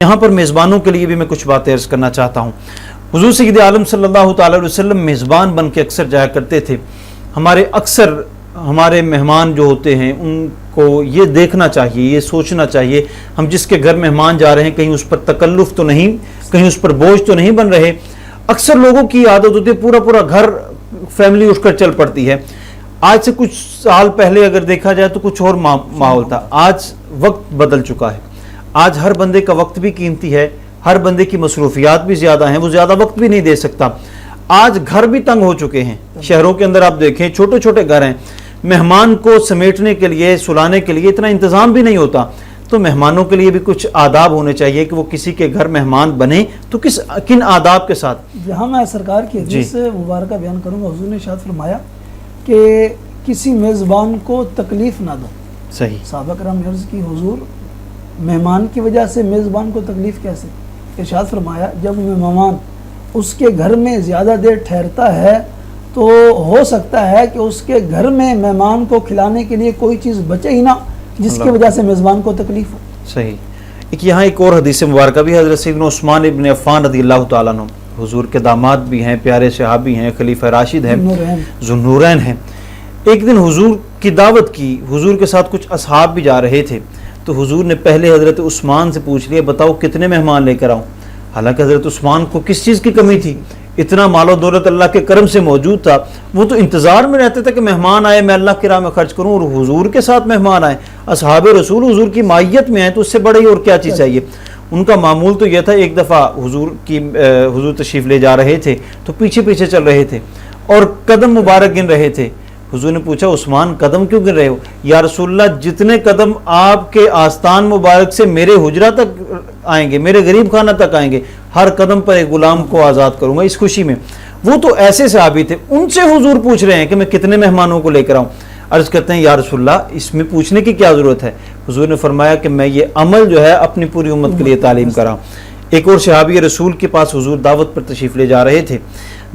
यहाँ पर मेज़बानों के लिए भी मैं कुछ बातें अर्ज़ करना चाहता हूँ। हुज़ूर सय्यद आलम सल्लल्लाहु तआला अलैहि वसल्लम मेज़बान बन के अक्सर जाया करते थे। हमारे मेहमान जो होते हैं उनको ये देखना चाहिए, ये सोचना चाहिए, हम जिसके घर मेहमान जा रहे हैं कहीं उस पर तकल्लुफ़ तो नहीं, कहीं उस पर बोझ तो नहीं बन रहे। अक्सर लोगों की आदत होती है पूरा पूरा घर फैमिली उठकर चल पड़ती है। आज से कुछ साल पहले अगर देखा जाए तो कुछ और माहौल था। आज वक्त बदल चुका है। आज हर बंदे का वक्त भी कीमती है, हर बंदे की मसरूफियात भी ज़्यादा हैं, वो ज़्यादा वक्त भी नहीं दे सकता। आज घर भी तंग हो चुके हैं। शहरों के अंदर आप देखें छोटे छोटे घर हैं, मेहमान को समेटने के लिए, सुलाने के लिए इतना इंतज़ाम भी नहीं होता। तो मेहमानों के लिए भी कुछ आदाब होने चाहिए कि वो किसी के घर मेहमान बने तो किन आदाब के साथ। यहाँ मैं सरकार की हदीस मुबारक बयान करूँगा। हुज़ूर ने इरशाद फरमाया कि किसी मेज़बान को तकलीफ़ ना दो। सही। सहाबा किराम ने अर्ज़ की, हुज़ूर मेहमान की वजह से मेज़बान को तकलीफ़ कैसे? इरशाद फरमाया, जब मेहमान उसके घर में ज़्यादा देर ठहरता है तो हो सकता है कि उसके घर में मेहमान को खिलाने के लिए कोई चीज़ बचे ही ना, जिसकी वजह से मेज़बान को तकलीफ़ हो। सही। यहाँ एक और हदीस मुबारक भी, हज़रत सैयदना उस्मान इब्न अफ़्फ़ान रज़ियल्लाहु तआला अन्हु, हुज़ूर के दामाद भी हैं, प्यारे सहाबी हैं, खलीफा राशिद हैं, ज़ुन्नूरैन हैं। एक दिन हुज़ूर की दावत की, हुज़ूर के साथ कुछ असहाब भी जा रहे थे। तो हुज़ूर ने पहले हज़रत उस्मान से पूछ लिया, बताओ कितने मेहमान लेकर आऊँ। हालांकि हज़रत उस्मान को किस चीज़ की कमी थी, इतना मालो दौलत अल्लाह के करम से मौजूद था। वो तो इंतज़ार में रहते थे कि मेहमान आए, मैं अल्लाह की राह में खर्च करूँ, और हुज़ूर के साथ मेहमान आए, असहाब रसूल हुज़ूर की मायत में आए, तो उससे बड़े ही और क्या चीज़ चाहिए। उनका मामूल तो यह था, एक दफ़ा हुज़ूर तशरीफ़ ले जा रहे थे तो पीछे पीछे चल रहे थे और कदम मुबारक गिन रहे थे। हुज़ूर ने पूछा, उस्मान कदम क्यों गिन रहे हो? या रसूलल्लाह, जितने कदम आपके आस्तान मुबारक से मेरे हुजरा तक आएंगे, मेरे गरीब खाना तक आएंगे, हर कदम पर एक गुलाम को आज़ाद करूँगा इस खुशी में। वो तो ऐसे सहाबी थे, उनसे हुज़ूर पूछ रहे हैं कि मैं कितने मेहमानों को लेकर आऊँ। अर्ज़ करते हैं, या रसूलल्लाह, इसमें पूछने की क्या ज़रूरत है? हुज़ूर ने फरमाया कि मैं ये अमल जो है अपनी पूरी उम्मत के लिए तालीम कराऊँ। एक और सहाबी रसूल के पास हुज़ूर दावत पर तशरीफ़ ले जा रहे थे।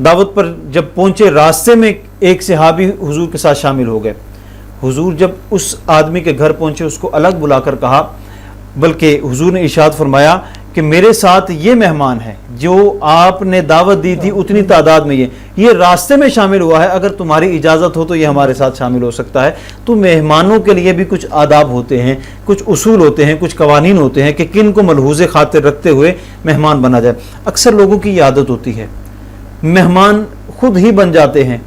दावत पर जब पहुँचे, रास्ते में एक सहाबी हुज़ूर के साथ शामिल हो गए। हुज़ूर जब उस आदमी के घर पहुँचे, उसको अलग बुलाकर कहा, बल्कि हुज़ूर ने इरशाद फरमाया कि मेरे साथ ये मेहमान है जो आपने दावत दी थी उतनी तादाद में ये रास्ते में शामिल हुआ है, अगर तुम्हारी इजाज़त हो तो ये हमारे साथ शामिल हो सकता है। तो मेहमानों के लिए भी कुछ आदाब होते हैं, कुछ उसूल होते हैं, कुछ कवानीन होते हैं कि किन को मलहूज़े खातिर रखते हुए मेहमान बना जाए। अक्सर लोगों की ये आदत होती है, मेहमान खुद ही बन जाते हैं,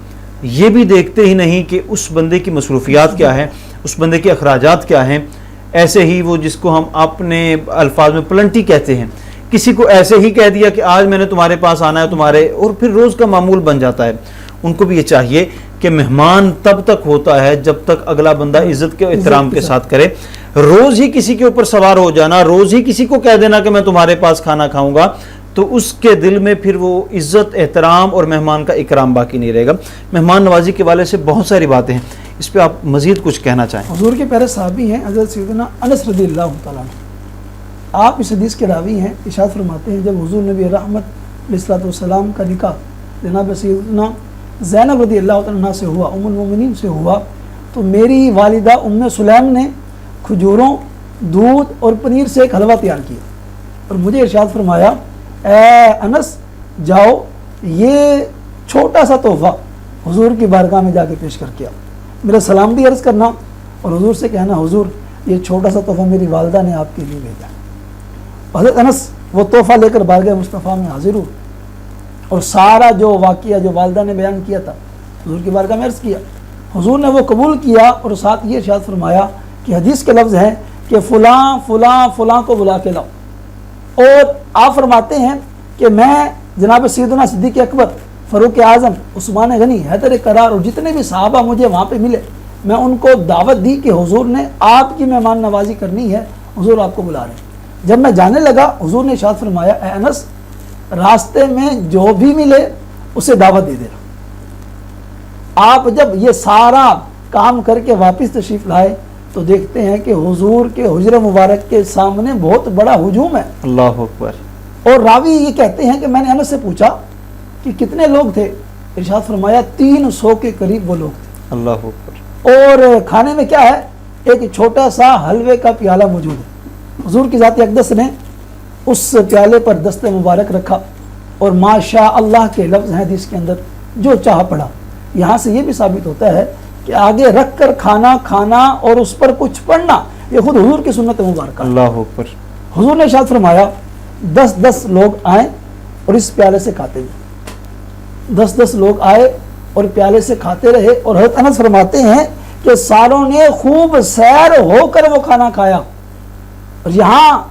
ये भी देखते ही नहीं कि उस बंदे की मसरूफियात क्या है, उस बंदे के अखराजात क्या हैं। ऐसे ही वो जिसको हम अपने अल्फाज में प्लंटी कहते हैं, किसी को ऐसे ही कह दिया कि आज मैंने तुम्हारे पास आना है तुम्हारे, और फिर रोज़ का मामूल बन जाता है। उनको भी ये चाहिए कि मेहमान तब तक होता है जब तक अगला बंदा इज़्ज़त के एहतराम के साथ करे। रोज़ ही किसी के ऊपर सवार हो जाना, रोज़ ही किसी को कह देना कि मैं तुम्हारे पास खाना खाऊंगा, तो उसके दिल में फिर वो इज़्ज़त, एहतराम और मेहमान का इकराम बाकी नहीं रहेगा। मेहमान नवाजी के वाले से बहुत सारी बातें हैं, इस पर आप मज़ीद कुछ कहना चाहें? हुज़ूर के प्यारे सहाबी हैं हज़रत सैयदना अनस रज़ियल्लाहु तआला अन्हु। आप इस हदीस के रावी हैं। इरशाद फरमाते हैं, जब हुज़ूर नबी रहमत अलैहिस्सलातु वस्सलाम का निकाह जनाब सैयदना ज़ैनब रज़ियल्लाहु तआला अन्हा से हुआ, उम्मुल मोमिनीन से हुआ, तो मेरी वालिदा उम्मे सुलैम ने खजूरों, दूध और पनीर से एक हलवा तैयार किया और मुझे इरशाद फरमाया, ए अनस, जाओ ये छोटा सा तोहफ़ा हुज़ूर की बारगाह में जाके पेश करके आओ, मेरा सलाम भी अर्ज़ करना और हुज़ूर से कहना, हुज़ूर ये छोटा सा तोहफ़ा मेरी वालदा ने आपके लिए भेजा। हज़रत अनस वो तोहफ़ा लेकर बारगाह मुस्तफ़ा में हाजिर हुए और सारा जो वाक़िया जो वालदा ने बयान किया था हुज़ूर की बारगाह में अर्ज़ किया। हुज़ूर ने वो कबूल किया और साथ ये इरशाद फरमाया कि हदीस के लफ्ज़ हैं कि फ़लाँ फ़लाँ फ़लाँ को बुला के लाओ। और आप फरमाते हैं कि मैं जनाब सैयदना सिद्दीक़ अकबर, फ़ारूक़ आज़म, उस्मान गनी, हैदर करार और जितने भी सहाबा मुझे वहाँ पे मिले, मैं उनको दावत दी कि हुज़ूर ने आपकी मेहमान नवाजी करनी है, हुज़ूर आपको बुला रहे हैं। जब मैं जाने लगा, हुज़ूर ने इरशाद फरमाया, ए अनस, रास्ते में जो भी मिले उसे दावत दे देना। आप जब ये सारा काम करके वापस तशरीफ़ लाए तो देखते हैं कि हुज़ूर के हुजरे मुबारक के सामने बहुत बड़ा हुजूम है। अल्लाहु अकबर। और रावी ये कहते हैं कि मैंने अनस से पूछा कि कितने लोग थे, इरशाद फरमाया 300 के करीब वो लोग थे। अल्लाहु अकबर। और खाने में क्या है, एक छोटा सा हलवे का प्याला मौजूद है। हुज़ूर की ज़ात अक़दस ने उस प्याले पर दस्ते मुबारक रखा और माशा अल्लाह के लफ्ज़ हैं हदीस के अंदर, जो चाह पड़ा। यहाँ से ये भी साबित होता है कि आगे रख कर खाना खाना और उस पर कुछ पढ़ना ये खुद हुजूर की सुन्नत मुबारक। अल्लाह अकबर। हुजूर ने इरशाद फरमाया 10-10 लोग आए और इस प्याले से खाते हुए, 10-10 लोग आए और प्याले से खाते रहे। और हज़रत अनस फरमाते हैं कि सारों ने खूब सैर होकर वो खाना खाया। और यहाँ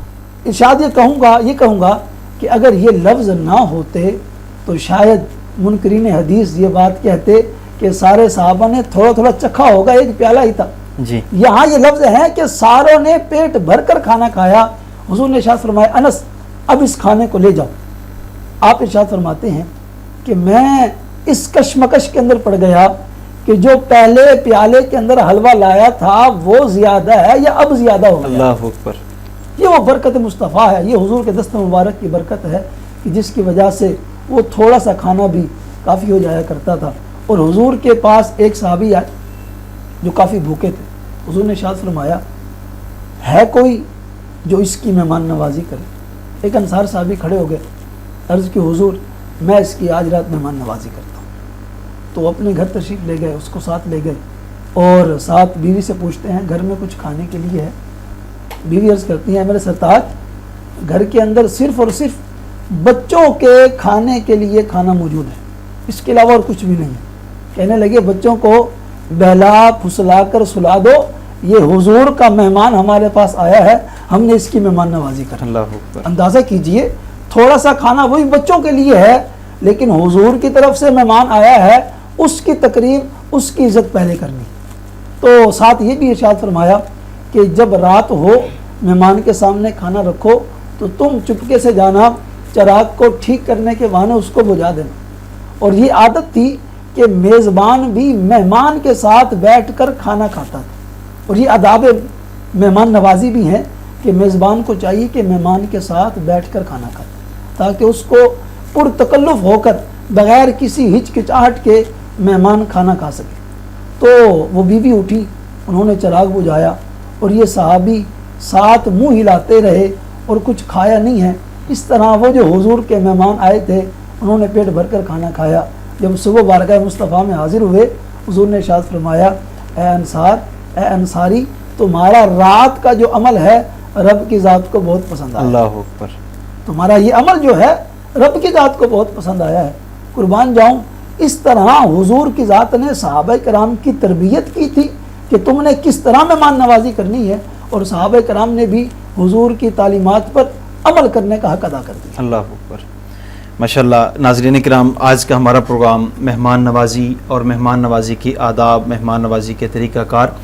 इरशाद ये कहूँगा कि अगर ये लफ्ज़ ना होते तो शायद मुनकरीन हदीस ये बात कहते कि सारे सहाबा ने थोड़ा थोड़ा चखा होगा, एक प्याला ही था जी। यहाँ ये लफ्ज़ है कि सारों ने पेट भर कर खाना खाया। हुजूर ने इरशाद फरमाया अनस अब इस खाने को ले जाओ। आप इरशाद फरमाते हैं कि मैं इस कशमकश के अंदर पड़ गया कि जो पहले प्याले के अंदर हलवा लाया था वो ज़्यादा है या अब ज़्यादा हो गया। अल्लाह अकबर। ये वो बरकत मुस्तफ़ा है, ये हुजूर के दस्त मुबारक की बरकत है कि जिसकी वजह से वो थोड़ा सा खाना भी काफ़ी हो जाया करता था। और हुजूर के पास एक सहाबी आए जो काफ़ी भूखे थे। हुजूर ने इरशाद फरमाया है कोई जो इसकी मेहमान नवाजी करे। एक अंसार साहबी खड़े हो गए, अर्ज़ की हुजूर मैं इसकी आज रात मेहमान नवाजी करता हूँ। तो अपने घर तशरीफ़ ले गए, उसको साथ ले गए और साथ बीवी से पूछते हैं घर में कुछ खाने के लिए है। बीवी अर्ज़ करती है मेरे सरताज घर के अंदर सिर्फ़ और सिर्फ बच्चों के खाने के लिए खाना मौजूद है, इसके अलावा और कुछ भी नहीं है। कहने लगे बच्चों को बहला फुसला कर सुला दो, ये हुजूर का मेहमान हमारे पास आया है, हमने इसकी मेहमान नवाजी कर। अल्लाह अकबर। अंदाज़ा कीजिए थोड़ा सा खाना वही बच्चों के लिए है लेकिन हुजूर की तरफ से मेहमान आया है, उसकी तकरीम उसकी इज़्ज़त पहले करनी। तो साथ ये भी इरशाद फरमाया कि जब रात हो मेहमान के सामने खाना रखो तो तुम चुपके से जाना, चिराग को ठीक करने के बहाने उसको बुझा देना। और ये आदत थी कि मेज़बान भी मेहमान के साथ बैठकर खाना खाता था। और ये आदाब मेहमान नवाजी भी हैं कि मेज़बान को चाहिए कि मेहमान के साथ बैठकर खाना खाए ताकि उसको पुरतकल्लुफ़ होकर बग़ैर किसी हिचकिचाहट के मेहमान खाना खा सके। तो वो बीवी उठी, उन्होंने चिराग बुझाया और ये सहाबी साथ मुंह हिलाते रहे और कुछ खाया नहीं है। इस तरह वो जो हुजूर के मेहमान आए थे उन्होंने पेट भरकर खाना खाया। जब सुबह बारगाह मुस्तफ़ा में हाजिर हुए हुजूर ने इरशाद फरमाया ए अंसारी तुम्हारा रात का जो अमल है रब की ज़ात को बहुत पसंद आया। अल्लाह अकबर। तुम्हारा ये अमल जो है रब की ज़ात को बहुत पसंद आया है। कुर्बान जाऊँ इस तरह हुजूर की ज़ात ने सहाबा कराम की तरबियत की थी कि तुमने किस तरह मेहमान नवाजी करनी है और सहाबा कराम ने भी हुजूर की तालीमात पर अमल करने का हक अदा कर दिया। अल्लाह अकबर। माशाल्लाह। नाज़रीन किराम, आज का हमारा प्रोग्राम मेहमान नवाजी और मेहमान नवाजी की आदाब, मेहमान नवाजी के तरीक़ाकार,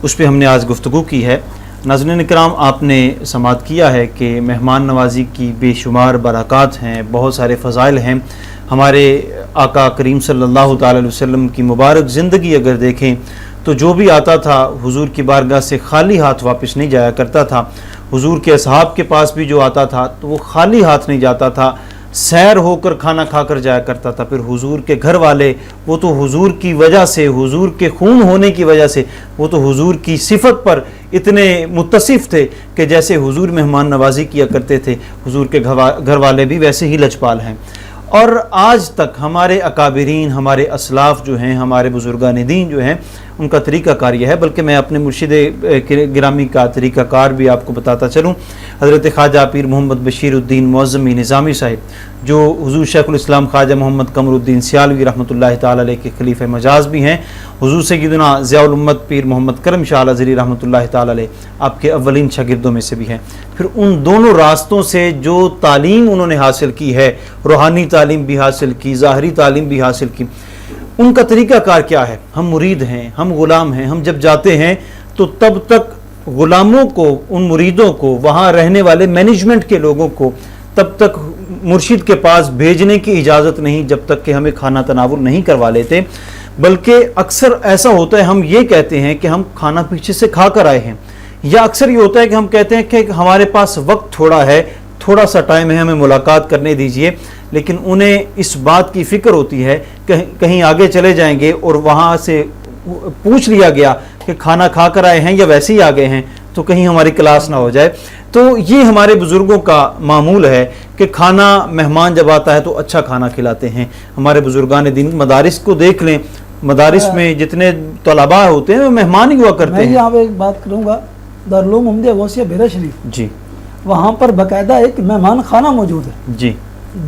उस पर हमने आज गुफ्तगू की है। नाज़रीन किराम, आपने समाअत किया है कि मेहमान नवाजी की बेशुमार बरक़ात हैं, बहुत सारे फ़ज़ाइल हैं। हमारे आका करीम सल्लल्लाहु ताला अलैहि वसल्लम की मुबारक ज़िंदगी अगर देखें तो जो भी आता था हुजूर की बारगाह से खाली हाथ वापस नहीं जाया करता था। हुजूर के असहाब के पास भी जो आता था तो वो खाली हाथ नहीं जाता था, सैर होकर खाना खाकर जाया करता था। फिर हुजूर के घर वाले वो तो हुजूर की वजह से, हुजूर के खून होने की वजह से वो तो हुजूर की सिफत पर इतने मुत्तसिफ थे कि जैसे हुजूर मेहमान नवाजी किया करते थे, हुजूर के घर वाले भी वैसे ही लजपाल हैं। और आज तक हमारे अकाबिरीन, हमारे असलाफ जो हैं, हमारे बुजुर्गान दीन जो हैं, उनका तरीक़ाकार यह है। बल्कि मैं अपने मुर्शिद गिरामी का तरीक़ाकार भी आपको बताता चलूँ। हज़रत ख्वाजा पीर मोहम्मद बशीरुद्दीन मुअज़्ज़मी निज़ामी साहिब, जो हुज़ूर शेखुल इस्लाम ख्वाजा मोहम्मद कमरुद्दीन सियालवी रहमतुल्लाहि ताला अलैह के खलीफ़े मजाज भी हैं। हुज़ूर सय्यदना ज़ियाउल उम्मत पीर मोहम्मद करम शाह अज़हरी रहमतुल्लाहि ताला अलैह आपके अव्वलीन शागिर्दों में से भी हैं। फिर उन दोनों रास्तों से जो तालीम उन्होंने हासिल की है, रूहानी तालीम भी हासिल की, ज़ाहरी तालीम भी हासिल की, उनका तरीक़ाकार क्या है? हम मुरीद हैं, हम ग़ुलाम हैं। हम जब जाते हैं तो तब तक ग़ुलामों को, उन मुरीदों को, वहाँ रहने वाले मैनेजमेंट के लोगों को तब तक मुर्शिद के पास भेजने की इजाज़त नहीं जब तक कि हमें खाना तनावुल नहीं करवा लेते। बल्कि अक्सर ऐसा होता है, हम ये कहते हैं कि हम खाना पीछे से खा कर आए हैं, या अक्सर ये होता है कि हम कहते हैं कि हमारे पास वक्त थोड़ा है, थोड़ा सा टाइम है, हमें मुलाकात करने दीजिए। लेकिन उन्हें इस बात की फ़िक्र होती है कहीं आगे चले जाएंगे और वहाँ से पूछ लिया गया कि खाना खा कर आए हैं या वैसे ही आ गए हैं तो कहीं हमारी क्लास ना हो जाए। تو یہ ہمارے بزرگوں کا معمول ہے کہ کھانا مہمان جب آتا ہے تو اچھا کھانا کھلاتے ہیں. ہمارے بزرگان دین مدارس کو دیکھ لیں, مدارس میں جتنے طلباء ہوتے ہیں وہ مہمان ہی ہوا کرتے میں ہیں. یہاں پہ ایک بات کروں گا, دارالعلوم محمدیہ غوثیہ بیرا شریف, جی وہاں پر باقاعدہ ایک مہمان خانہ موجود ہے. جی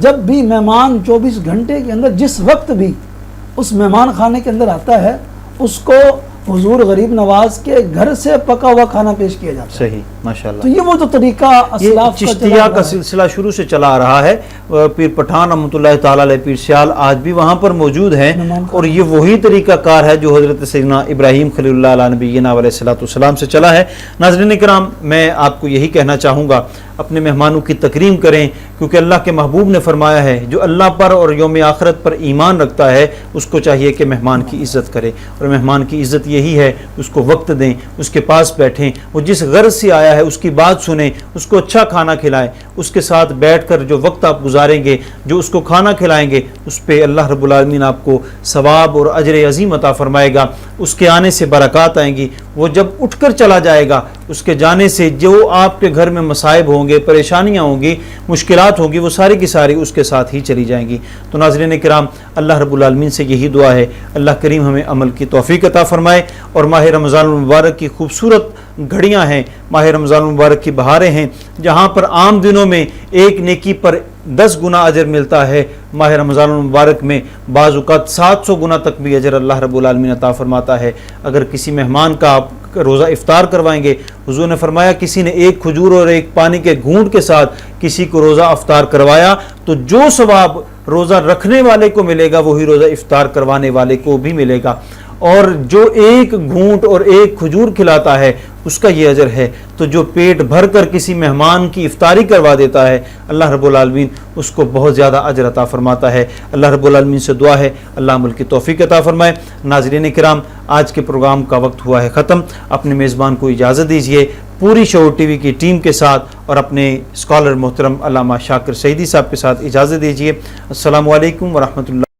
جب بھی مہمان 24 گھنٹے کے اندر جس وقت بھی اس مہمان خانے کے اندر آتا ہے, اس کو حضور غریب نواز کے گھر سے پکا ہوا کھانا پیش کیا جاتا ہے. صحیح, ماشاءاللہ. تو یہ وہ جو طریقہ یہ اسلاف چشتیہ کا سلسلہ شروع سے چلا آ رہا ہے. پیر پٹھان رحمۃ اللہ تعالی علیہ پیر سیال آج بھی وہاں پر موجود ہیں, اور یہ وہی طریقہ کار ہے جو حضرت سیدنا ابراہیم خلیل اللہ علیہ نبینا علیہ الصلوۃ والسلام سے چلا ہے. ناظرین کرام, میں آپ کو یہی کہنا چاہوں گا, اپنے مہمانوں کی تکریم کریں, کیونکہ اللہ کے محبوب نے فرمایا ہے جو اللہ پر اور یوم آخرت پر ایمان رکھتا ہے اس کو چاہیے کہ مہمان کی عزت کرے. اور مہمان کی عزت یہی ہے اس کو وقت دیں, اس کے پاس بیٹھیں, وہ جس غرض سے آیا ہے اس کی بات سنیں, اس کو اچھا کھانا کھلائیں, اس کے ساتھ بیٹھ کر جو وقت آپ گزاریں گے, جو اس کو کھانا کھلائیں گے, اس پہ اللہ رب العالمین آپ کو ثواب اور اجر عظیم عطا فرمائے گا. اس کے آنے سے برکات آئیں گی. وہ جب اٹھ کر چلا جائے گا, اس کے جانے سے جو آپ کے گھر میں مصائب ہوں گے, پریشانیاں ہوں گی, مشکلات ہوں گی, وہ ساری کی ساری اس کے ساتھ ہی چلی جائیں گی. تو ناظرین کرام, اللہ رب العالمین سے یہی دعا ہے, اللہ کریم ہمیں عمل کی توفیق عطا فرمائے. اور ماہ رمضان المبارک کی خوبصورت گھڑیاں ہیں, ماہ رمضان المبارک کی بہاریں ہیں, جہاں پر عام دنوں میں ایک نیکی پر 10 گنا اجر ملتا ہے, ماہ رمضان المبارک میں بعض اوقات 700 گنا تک بھی اجر اللہ رب العالمین عطا فرماتا ہے. اگر کسی مہمان کا آپ روزہ افطار کروائیں گے, حضور نے فرمایا کسی نے ایک کھجور اور ایک پانی کے گھونٹ کے ساتھ کسی کو روزہ افطار کروایا تو جو ثواب روزہ رکھنے والے کو ملے گا وہی روزہ افطار کروانے والے کو بھی ملے گا. اور جو ایک گھونٹ اور ایک کھجور کھلاتا ہے اس کا یہ اجر ہے. تو جو پیٹ بھر کر کسی مہمان کی افطاری کروا دیتا ہے, اللہ رب العالمین اس کو بہت زیادہ اجر عطا فرماتا ہے. اللہ رب العالمین سے دعا ہے اللہ عمل کی توفیق عطا فرمائے. ناظرین کرام, آج کے پروگرام کا وقت ہوا ہے ختم. اپنے میزبان کو اجازت دیجیے پوری شعور ٹی وی کی ٹیم کے ساتھ, اور اپنے اسکالر محترم علامہ شاکر سعیدی صاحب کے ساتھ اجازت دیجیے. السلام علیکم ورحمۃ اللہ.